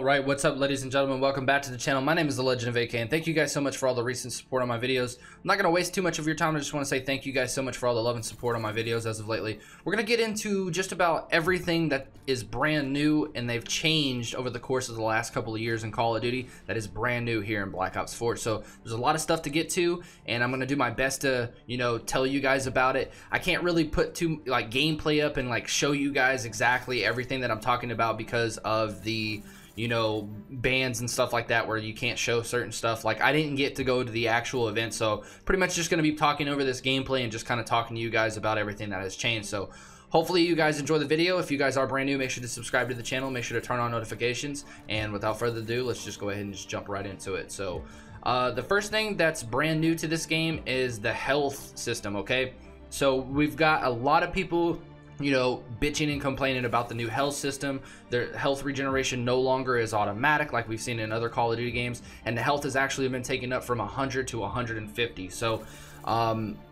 Alright, what's up ladies and gentlemen, welcome back to the channel. My name is the Legend of AK and thank you guys so much for all the recent support on my videos. I'm not going to waste too much of your time. I just want to say thank you guys so much for all the love and support on my videos as of lately. We're going to get into just about everything that is brand new and they've changed over the course of the last couple of years in Call of Duty that is brand new here in Black Ops 4. So there's a lot of stuff to get to and I'm going to do my best to, tell you guys about it. I can't really put too gameplay up and show you guys exactly everything that I'm talking about because of the bans and stuff like that where you can't show certain stuff. I didn't get to go to the actual event, so pretty much just going to be talking over this gameplay and just kind of talking to you guys about everything that has changed. So hopefully you guys enjoy the video. If you guys are brand new, make sure to subscribe to the channel, make sure to turn on notifications, and without further ado, let's just go ahead and just jump right into it. So the first thing that's brand new to this game is the health system. Okay, so we've got a lot of people bitching and complaining about the new health system. Their health regeneration no longer is automatic like we've seen in other Call of Duty games, and the health has actually been taken up from 100 to 150. So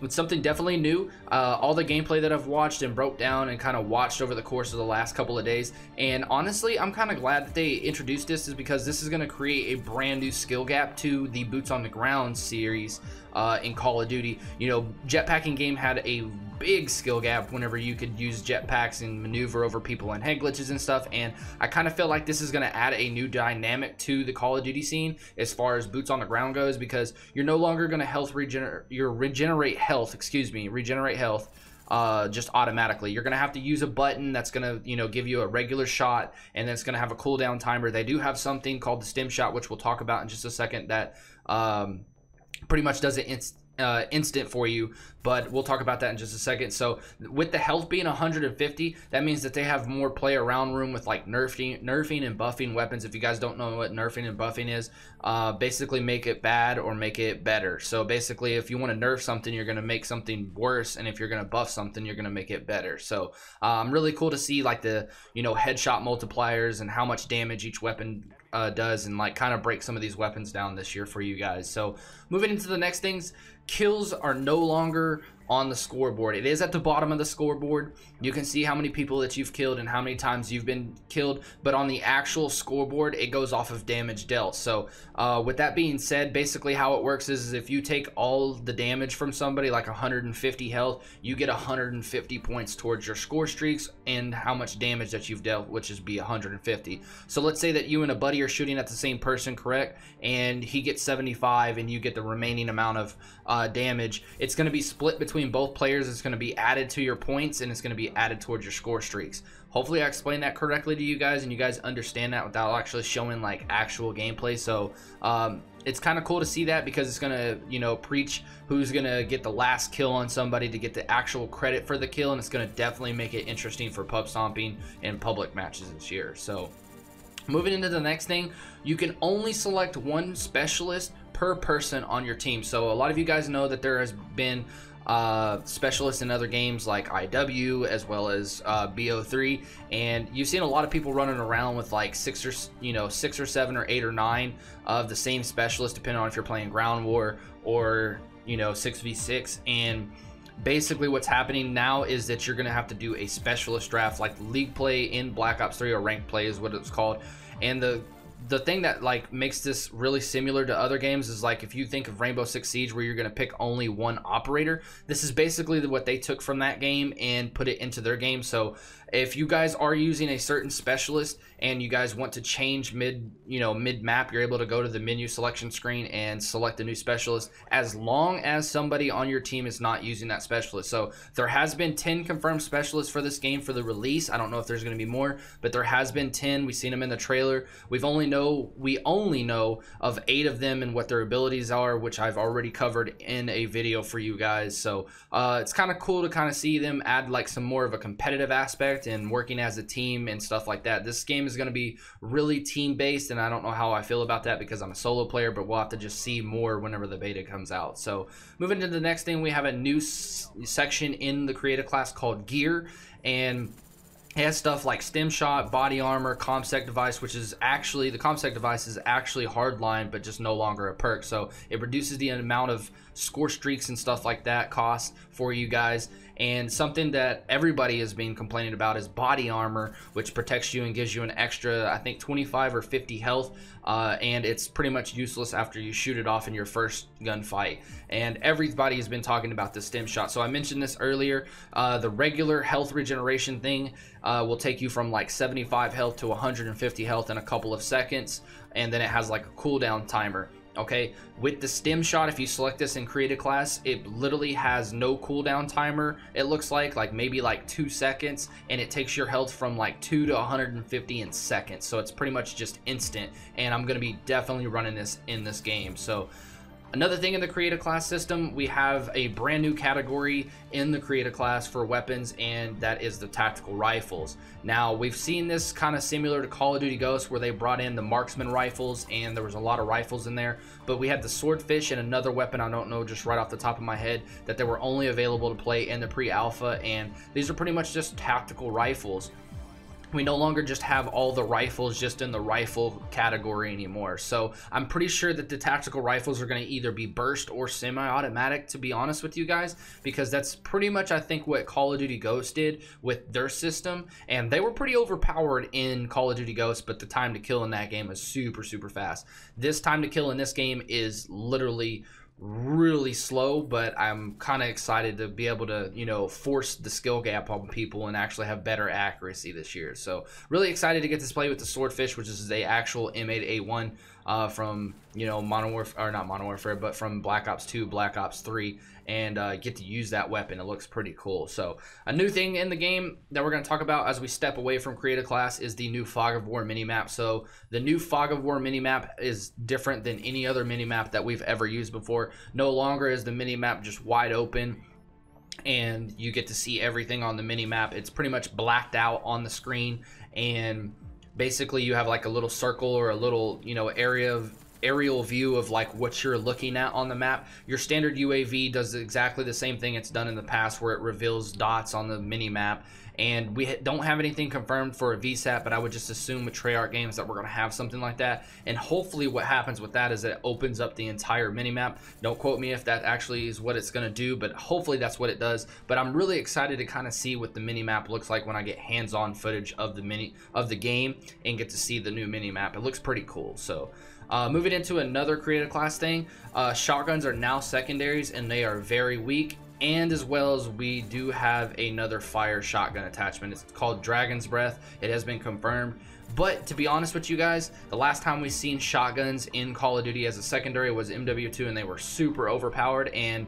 it's something definitely new. All the gameplay that I've watched and broke down and kind of watched over the course of the last couple of days, and honestly I'm kind of glad that they introduced this, is because this is going to create a brand new skill gap to the boots on the ground series in Call of Duty. Jetpacking game had a big skill gap whenever you could use jetpacks and maneuver over people and head glitches and stuff, and I kind of feel like this is going to add a new dynamic to the Call of Duty scene as far as boots on the ground goes, because you're no longer going to regenerate health just automatically. You're going to have to use a button that's going to give you a regular shot, and then it's going to have a cooldown timer. They do have something called the stim shot, which we'll talk about in just a second, that pretty much does it instant for you, but we'll talk about that in just a second. So with the health being 150, that means that they have more play around room with nerfing and buffing weapons. If you guys don't know what nerfing and buffing is, basically make it bad or make it better. So basically if you want to nerf something, you're going to make something worse, and if you're going to buff something, you're going to make it better. So really cool to see the headshot multipliers and how much damage each weapon does, and kind of break some of these weapons down this year for you guys. So moving into the next things, kills are no longer on the scoreboard. It is at the bottom of the scoreboard. You can see how many people that you've killed and how many times you've been killed, but on the actual scoreboard it goes off of damage dealt. So with that being said, basically how it works is if you take all the damage from somebody, 150 health, you get 150 points towards your score streaks and how much damage that you've dealt, which is be 150. So let's say that you and a buddy are shooting at the same person, correct, and he gets 75 and you get the remaining amount of damage. It's going to be split between both players. It's going to be added to your points, and it's going to be added towards your score streaks. Hopefully I explained that correctly to you guys and you guys understand that without actually showing actual gameplay. So it's kind of cool to see that, because it's going to preach who's going to get the last kill on somebody to get the actual credit for the kill, and it's going to definitely make it interesting for pub stomping and public matches this year. So moving into the next thing, you can only select one specialist per person on your team. So a lot of you guys know that there has been specialists in other games like IW as well as BO4, and you've seen a lot of people running around with 6 or 7 or 8 or 9 of the same specialist, depending on if you're playing ground war or 6v6. And basically what's happening now is that you're gonna have to do a specialist draft, like league play in Black Ops 3, or ranked play is what it's called. And the thing that makes this really similar to other games is if you think of Rainbow Six Siege, where you're going to pick only one operator, this is basically what they took from that game and put it into their game. So if you guys are using a certain specialist and you guys want to change mid map, you're able to go to the menu selection screen and select a new specialist, as long as somebody on your team is not using that specialist. So there has been 10 confirmed specialists for this game for the release. I don't know if there's going to be more, but there has been 10. We've seen them in the trailer. We only know of 8 of them and what their abilities are, which I've already covered in a video for you guys. So it's kind of cool to see them add some more of a competitive aspect and working as a team and stuff like that. This game is going to be really team based, and I don't know how I feel about that because I'm a solo player, but we'll have to just see more whenever the beta comes out. So moving to the next thing, we have a new section in the creative class called gear, and it has stuff like stim shot, body armor, ComSec device, which is actually, the ComSec device is actually hardline, but just no longer a perk. So it reduces the amount of score streaks and stuff like that cost for you guys. And something that everybody has been complaining about is body armor, which protects you and gives you an extra, I think, 25 or 50 health, and it's pretty much useless after you shoot it off in your first gunfight. And everybody has been talking about the stim shot. So I mentioned this earlier. The regular health regeneration thing will take you from like 75 health to 150 health in a couple of seconds, and then it has like a cooldown timer. Okay, with the stim shot, if you select this and create a class, it literally has no cooldown timer. It looks like maybe like 2 seconds, and it takes your health from like 2 to 150 in seconds. So it's pretty much just instant, and I'm gonna be definitely running this in this game. So another thing in the create a class system, we have a brand new category in the create a class for weapons, and that is the tactical rifles. Now, we've seen this kind of similar to Call of Duty Ghosts, where they brought in the marksman rifles, and there was a lot of rifles in there. But we had the swordfish and another weapon, I don't know just right off the top of my head, that they were only available to play in the pre-alpha, and these are pretty much just tactical rifles. We no longer just have all the rifles just in the rifle category anymore. So I'm pretty sure that the tactical rifles are going to either be burst or semi-automatic, to be honest with you guys, because that's pretty much, I think, what Call of Duty Ghosts did with their system. And they were pretty overpowered in Call of Duty Ghosts, but the time to kill in that game is super, super fast. This time to kill in this game is literally really slow, but I'm kind of excited to be able to, you know, force the skill gap on people and actually have better accuracy this year. So really excited to get to play with the swordfish, which is a actual M8A1 from, you know, Modern Warfare, or not Modern Warfare, but from Black Ops 2, Black Ops 3, and get to use that weapon. It looks pretty cool. So a new thing in the game that we're going to talk about as we step away from Create a Class is the new Fog of War minimap. So the new Fog of War minimap is different than any other minimap that we've ever used before. No longer is the minimap just wide open and you get to see everything on the minimap. It's pretty much blacked out on the screen, and basically you have like a little circle or a little, you know, aerial view of like what you're looking at on the map. Your standard UAV does exactly the same thing it's done in the past, where it reveals dots on the mini map. And we don't have anything confirmed for a VSAT, but I would just assume with Treyarch Games that we're going to have something like that. And hopefully what happens with that is it opens up the entire minimap. Don't quote me if that actually is what it's going to do, but hopefully that's what it does. But I'm really excited to kind of see what the minimap looks like when I get hands-on footage of the game and get to see the new minimap. It looks pretty cool. So moving into another creative class thing, shotguns are now secondaries, and they are very weak. And as well as we do have another fire shotgun attachment. It's called Dragon's Breath. It has been confirmed. But to be honest with you guys, the last time we've seen shotguns in Call of Duty as a secondary was MW2, and they were super overpowered. And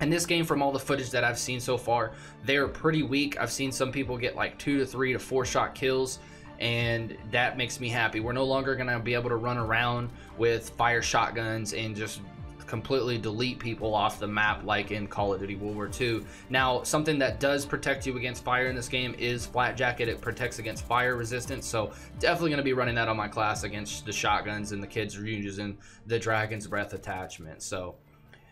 in this game, from all the footage that I've seen so far, they're pretty weak. I've seen some people get like 2 to 3 to 4 shot kills, and that makes me happy. We're no longer going to be able to run around with fire shotguns and just completely delete people off the map like in Call of Duty World War II. Now, something that does protect you against fire in this game is Flat Jacket. It protects against fire resistance, so definitely going to be running that on my class against the shotguns, and the kids are using the Dragon's Breath attachment. So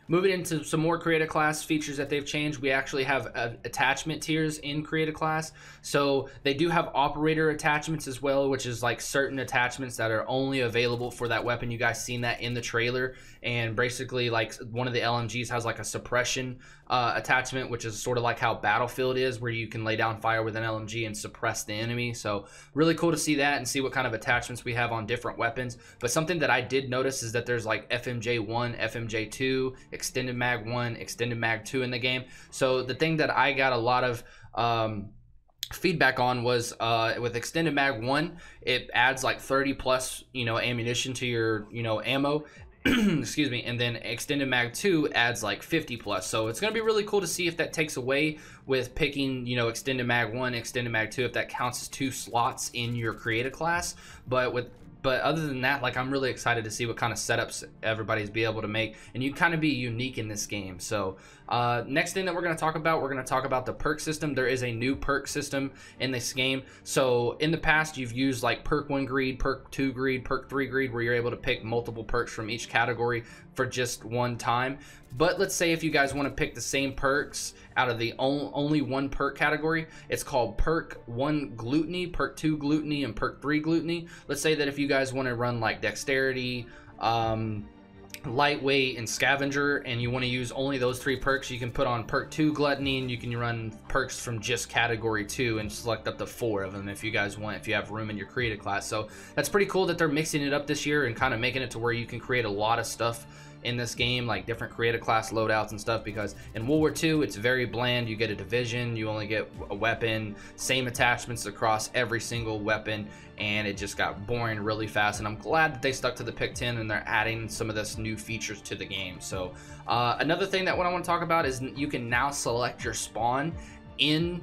moving into some more creative class features that they've changed, we actually have attachment tiers in creative class. So they do have operator attachments as well, which is like certain attachments that are only available for that weapon. You guys seen that in the trailer, and basically like one of the LMGs has like a suppression attachment, which is sort of like how Battlefield is, where you can lay down fire with an LMG and suppress the enemy. So really cool to see that and see what kind of attachments we have on different weapons. But something that I did notice is that there's like FMJ1, FMJ2, Extended Mag 1, Extended Mag 2 in the game. So the thing that I got a lot of feedback on was with Extended Mag 1, it adds like 30 plus, you know, ammunition to your, you know, ammo. Excuse me. And then Extended Mag 2 adds like 50 plus. So it's going to be really cool to see if that takes away with picking, you know, Extended Mag 1, Extended Mag 2, if that counts as 2 slots in your creative class. But other than that, like, I'm really excited to see what kind of setups everybody's be able to make, and you kind of be unique in this game. So next thing that we're going to talk about the perk system. There is a new perk system in this game. So in the past, you've used like perk 1 greed, perk 2 greed, perk 3 greed, where you're able to pick multiple perks from each category for just one time. But let's say if you guys want to pick the same perks out of the only one perk category, it's called perk 1 gluttony, perk 2 gluttony, and perk 3 gluttony. Let's say that if you guys want to run like dexterity, lightweight, and scavenger, and you want to use only those 3 perks, you can put on perk 2 gluttony, and you can run perks from just category 2 and select up to 4 of them if you guys want, if you have room in your creative class. So that's pretty cool that they're mixing it up this year and kind of making it to where you can create a lot of stuff in this game, like different creative class loadouts and stuff, because in World War II it's very bland. You get a division, you only get a weapon, same attachments across every single weapon, and it just got boring really fast. And I'm glad that they stuck to the pick 10 and they're adding some of this new features to the game. So another thing that what I want to talk about is you can now select your spawn in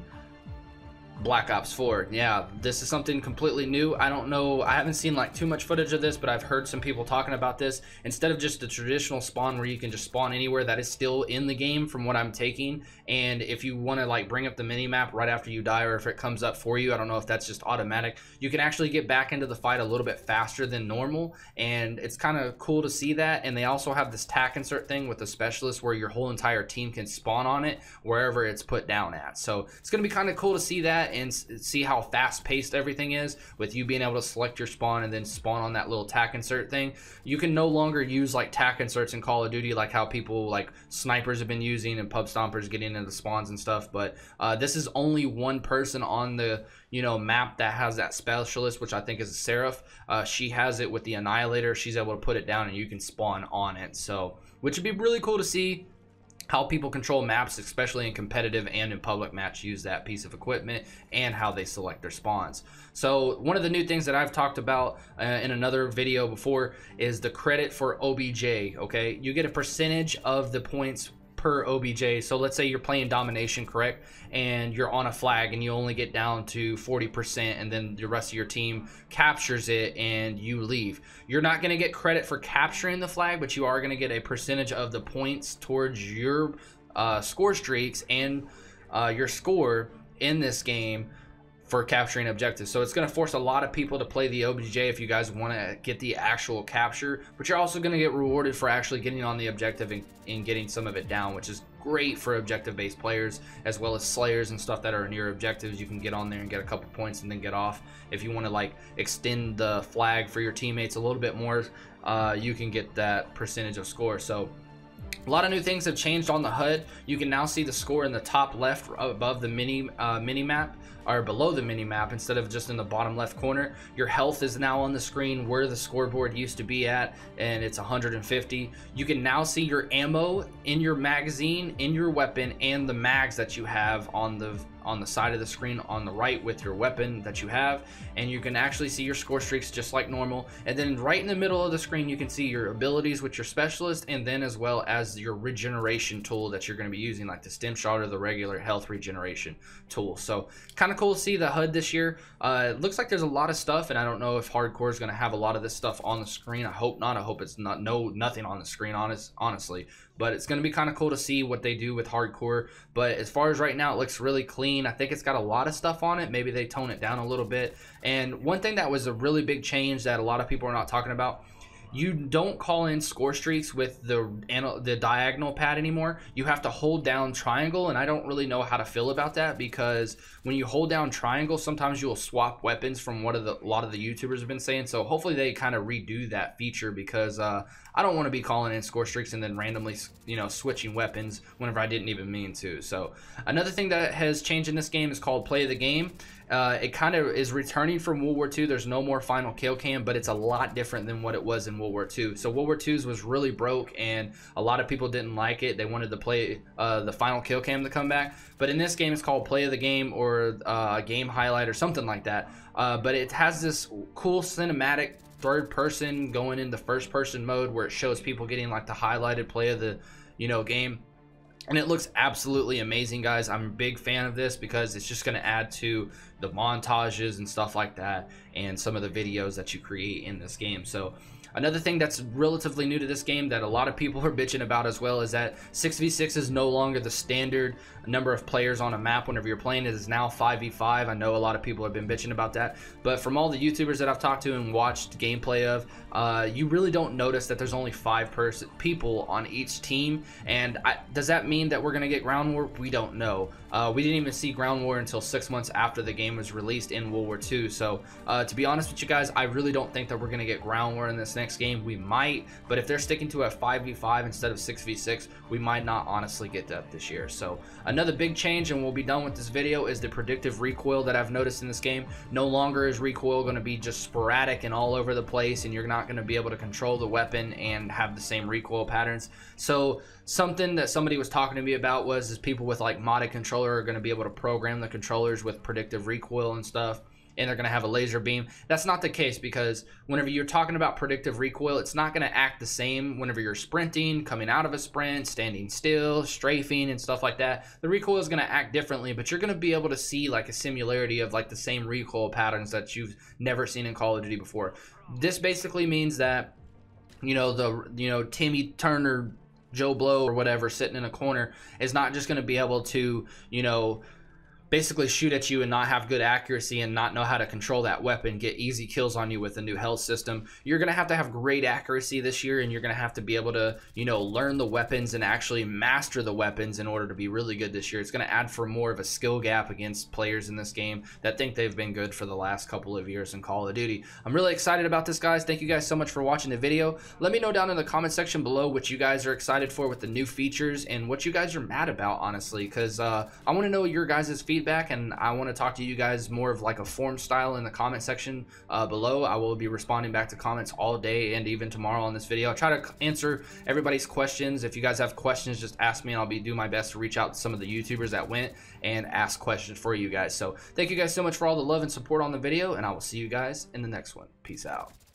Black Ops 4. Yeah, this is something completely new. I don't know, I haven't seen like too much footage of this, but I've heard some people talking about this. Instead of just the traditional spawn where you can just spawn anywhere, that is still in the game from what I'm taking. And if you want to like bring up the mini map right after you die, or if it comes up for you, I don't know if that's just automatic, you can actually get back into the fight a little bit faster than normal, and it's kind of cool to see that. And they also have this tack insert thing with the specialist where your whole entire team can spawn on it wherever it's put down at. So it's going to be kind of cool to see that and see how fast-paced everything is with you being able to select your spawn and then spawn on that little tack insert thing. You can no longer use like tack inserts in Call of Duty like how people like snipers have been using and pub stompers getting into spawns and stuff, but this is only one person on the map that has that specialist, which I think is a Seraph. She has it with the Annihilator. She's able to put it down and you can spawn on it, so which would be really cool to see how people control maps, especially in competitive and in public match, use that piece of equipment and how they select their spawns. So one of the new things that I've talked about in another video before is the credit for OBJ. Okay, you get a percentage of the points per OBJ. So let's say you're playing domination, correct, and you're on a flag and you only get down to 40%, and then the rest of your team captures it and you leave. You're not going to get credit for capturing the flag, but you are going to get a percentage of the points towards your score streaks and your score in this game for capturing objectives. So it's going to force a lot of people to play the OBJ if you guys want to get the actual capture, but you're also going to get rewarded for actually getting on the objective and getting some of it down, which is great for objective based players as well as slayers and stuff that are near objectives. You can get on there and get a couple points and then get off. If you want to like extend the flag for your teammates a little bit more, you can get that percentage of score. So a lot of new things have changed on the HUD. You can now see the score in the top left above the mini map, or below the mini map instead of just in the bottom left corner. Your health is now on the screen where the scoreboard used to be at, and it's 150. You can now see your ammo in your magazine, in your weapon, and the mags that you have on the side of the screen on the right with your weapon that you have, and you can actually see your score streaks just like normal. And then right in the middle of the screen you can see your abilities with your specialist, and then as well as your regeneration tool that you're going to be using, like the stim shot or the regular health regeneration tool. So kind of cool to see the HUD this year. It looks like there's a lot of stuff, and I don't know if hardcore is going to have a lot of this stuff on the screen. I hope not. I hope it's nothing on the screen, honestly, but it's going to be kind of cool to see what they do with hardcore. But as far as right now, it looks really clean. I think it's got a lot of stuff on it. Maybe they tone it down a little bit. And one thing that was a really big change that a lot of people are not talking about, you don't call in score streaks with the diagonal pad anymore. You have to hold down triangle, and I don't really know how to feel about that, because when you hold down triangle, sometimes you'll swap weapons from what a lot of the YouTubers have been saying. So hopefully they kind of redo that feature, because I don't want to be calling in score streaks and then randomly switching weapons whenever I didn't even mean to. So another thing that has changed in this game is called Play of the Game. It kind of is returning from World War II. There's no more final kill cam, but it's a lot different than what it was in World War II. So World War II's was really broke, and a lot of people didn't like it. They wanted to play the final kill cam to come back. But in this game, it's called Play of the Game, or a game highlight, or something like that. But it has this cool cinematic third person going into first person mode where it shows people getting like the highlighted play of the game. And it looks absolutely amazing, guys. I'm a big fan of this because it's just going to add to the montages and stuff like that, and some of the videos that you create in this game. So another thing that's relatively new to this game that a lot of people are bitching about as well is that 6v6 is no longer the standard number of players on a map whenever you're playing. It is now 5v5. I know a lot of people have been bitching about that, but from all the YouTubers that I've talked to and watched gameplay of, you really don't notice that there's only 5 people on each team. And does that mean that we're going to get ground war? We don't know. We didn't even see ground war until 6 months after the game was released in World War II. So to be honest with you guys, I really don't think that we're going to get ground war in this next game, we might. But if they're sticking to a 5v5 instead of 6v6, we might not honestly get that this year. So another big change, and we'll be done with this video, is the predictive recoil that I've noticed in this game. No longer is recoil going to be just sporadic and all over the place, and you're not going to be able to control the weapon and have the same recoil patterns. So something that somebody was talking to me about is people with like modded controller are going to be able to program the controllers with predictive recoil and stuff, and they're going to have a laser beam. That's not the case, because whenever you're talking about predictive recoil, it's not going to act the same whenever you're sprinting, coming out of a sprint, standing still, strafing, and stuff like that. The recoil is going to act differently, but you're going to be able to see like a similarity of like the same recoil patterns that you've never seen in Call of Duty before. This basically means that, you know, Timmy Turner, Joe Blow, or whatever, sitting in a corner is not just going to be able to, you know, basically shoot at you and not have good accuracy and not know how to control that weapon, get easy kills on you with the new health system. You're going to have great accuracy this year, and you're going to have to be able to, you know, learn the weapons and actually master the weapons in order to be really good this year. It's going to add for more of a skill gap against players in this game that think they've been good for the last couple of years in Call of Duty. I'm really excited about this, guys. Thank you guys so much for watching the video. Let me know down in the comment section below what you guys are excited for with the new features and what you guys are mad about, honestly, because I want to know your guys' feedback, and I want to talk to you guys more of like a forum style in the comment section below. I will be responding back to comments all day and even tomorrow on this video. I'll try to answer everybody's questions. If you guys have questions, just ask me, and I'll do my best to reach out to some of the YouTubers that went and ask questions for you guys. So thank you guys so much for all the love and support on the video, and I will see you guys in the next one. Peace out.